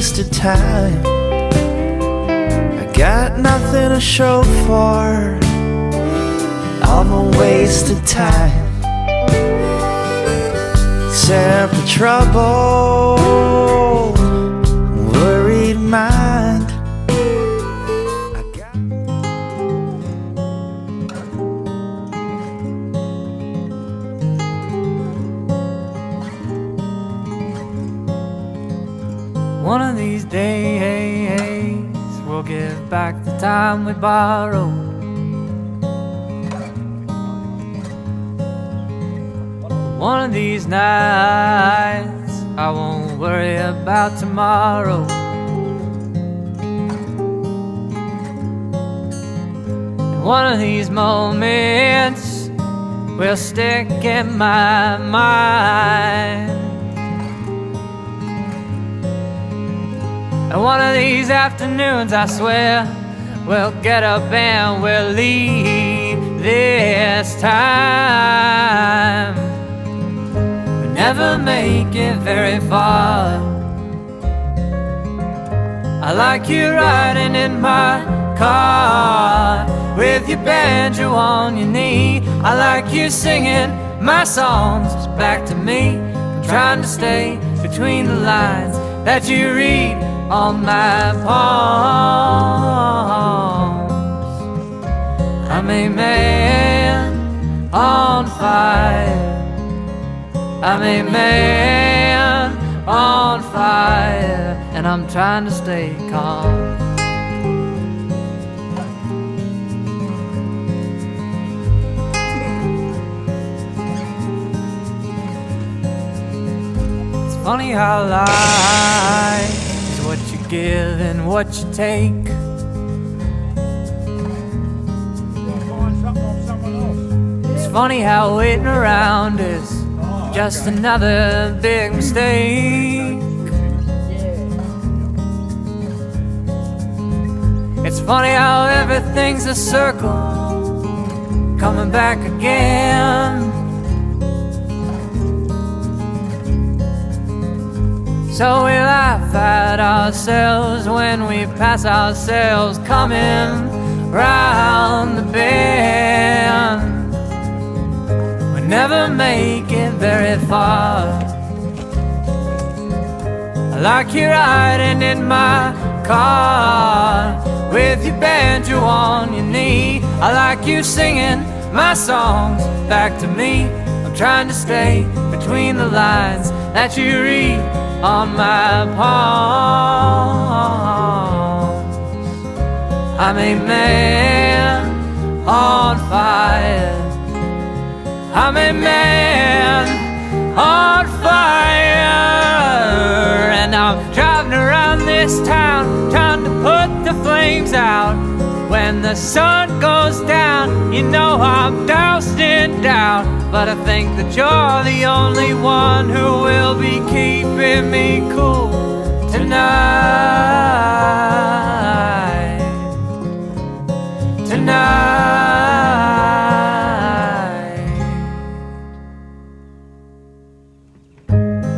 wasted time. I got nothing to show for all my wasted time, except the trouble, worried mind. One of these days we'll give back the time we borrowed. One of these nights I won't worry about tomorrow. And one of these moments will stick in my mind. And one of these afternoons, I swear, we'll get up and we'll leave this time. We never make it very far. I like you riding in my car with your banjo on your knee. I like you singing my songs back to me. I'm trying to stay between the lines that you read on my palms. I'm a man on fire. I'm a man on fire, and I'm trying to stay calm. It's funny how life what you give and what you take. It's funny how waiting around is just another big mistake. It's funny how everything's a circle coming back again. So we laugh at ourselves when we pass ourselves coming round the bend. We never make it very far. I like you riding in my car with your banjo on your knee. I like you singing my songs back to me. I'm trying to stay between the lines that you read on my palms. I'm a man on fire. I'm a man on fire, and I'm driving around this town trying to put the flames out. When the sun goes down, you know I'm doused in doubt, but I think that you're the only one who will be keeping me cool tonight.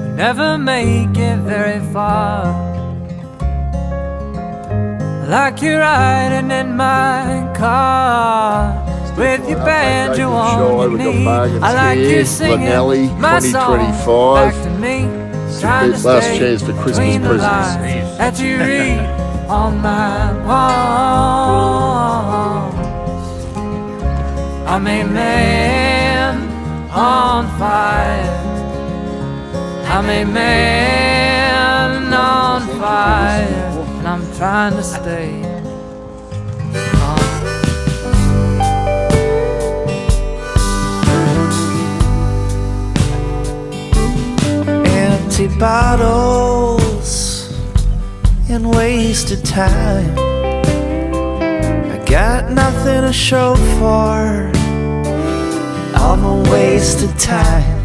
We never make it very far. Like you're riding in my car with your banjo on your knee. I like you singing my song back to me. Trying to stay between the lines that you read on my palms. I'm a man on fire. I'm a man on fire, and I'm trying to stay calm. Empty bottles and wasted time. I got nothing to show for all my wasted time,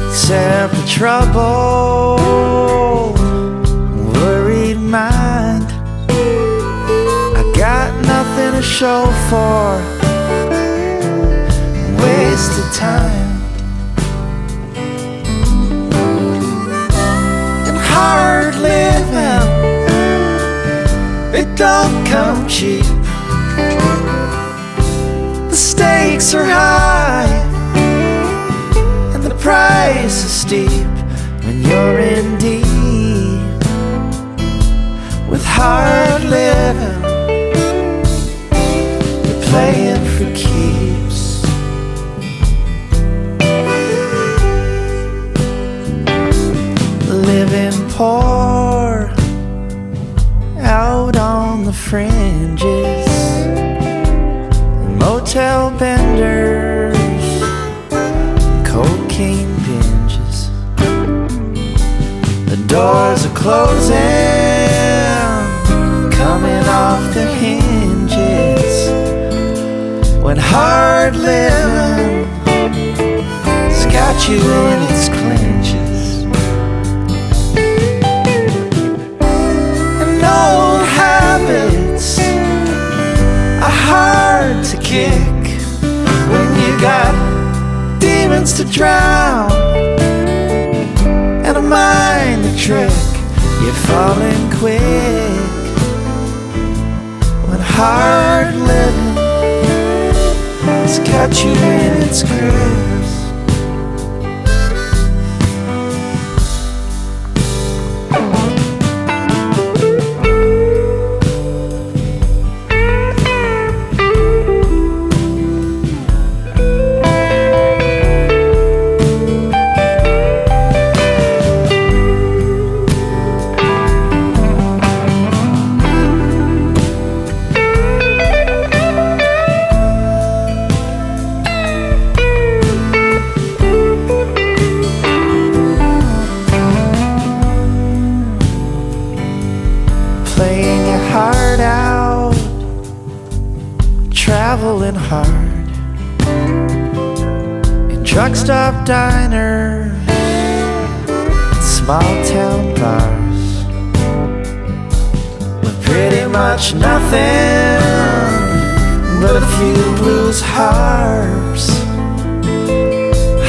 except the trouble, worried mind. I got nothing to show for wasted time. And come cheap. The stakes are high and the price is steep when you're in deep with hard living. You're playing for keeps. Living poor out on the fringes, motel benders, cocaine binges. The doors are closing, coming off the hinges, when hard living's got you in its clinches. Old habits are hard to kick when you got demons to drown and a mind to trick. You're falling quick when hard living has got you in its grips. Playing your heart out, traveling hard in truck stop diners, small town bars, with pretty much nothing but a few blues harps.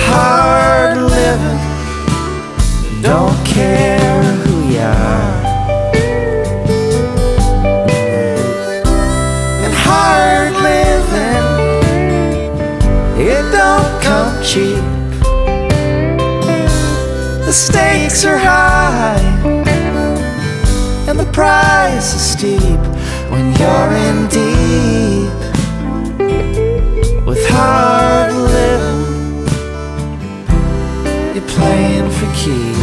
Hard living, don't care who you are. Hard living, it don't come cheap. The stakes are high and the price is steep when you're in deep with hard living. You're playing for keeps.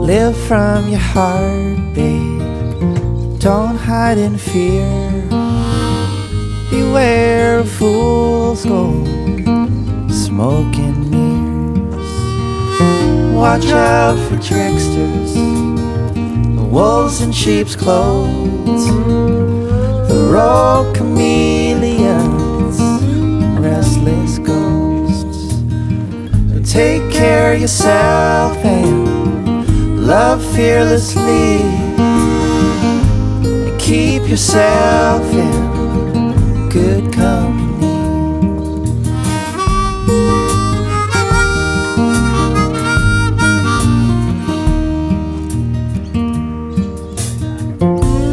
Live from your heart, babe. Don't hide in fear. Beware of fools' gold, smoking mirrors. Watch out for tricksters, the wolves in sheep's clothes, the rogue chameleons, restless ghosts. Take care of yourself and love fearlessly, and keep yourself in good company.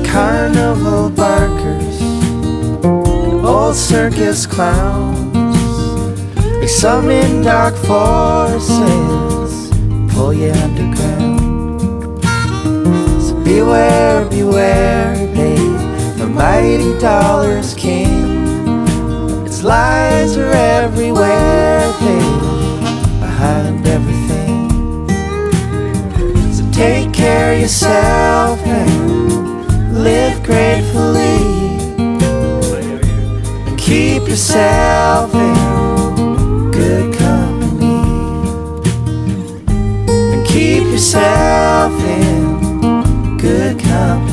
Carnival barkers and old circus clowns, like some in dark forces pull you underground. Beware, beware, babe, the mighty dollar's king. Its lies are everywhere, babe, behind everything. So take care of yourself and live gratefully, and keep yourself in good company, and keep yourself in good company.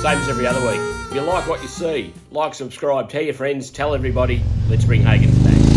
Same as every every other week. If you like what you see, like, subscribe, tell your friends, tell everybody. Let's bring Hagon's back.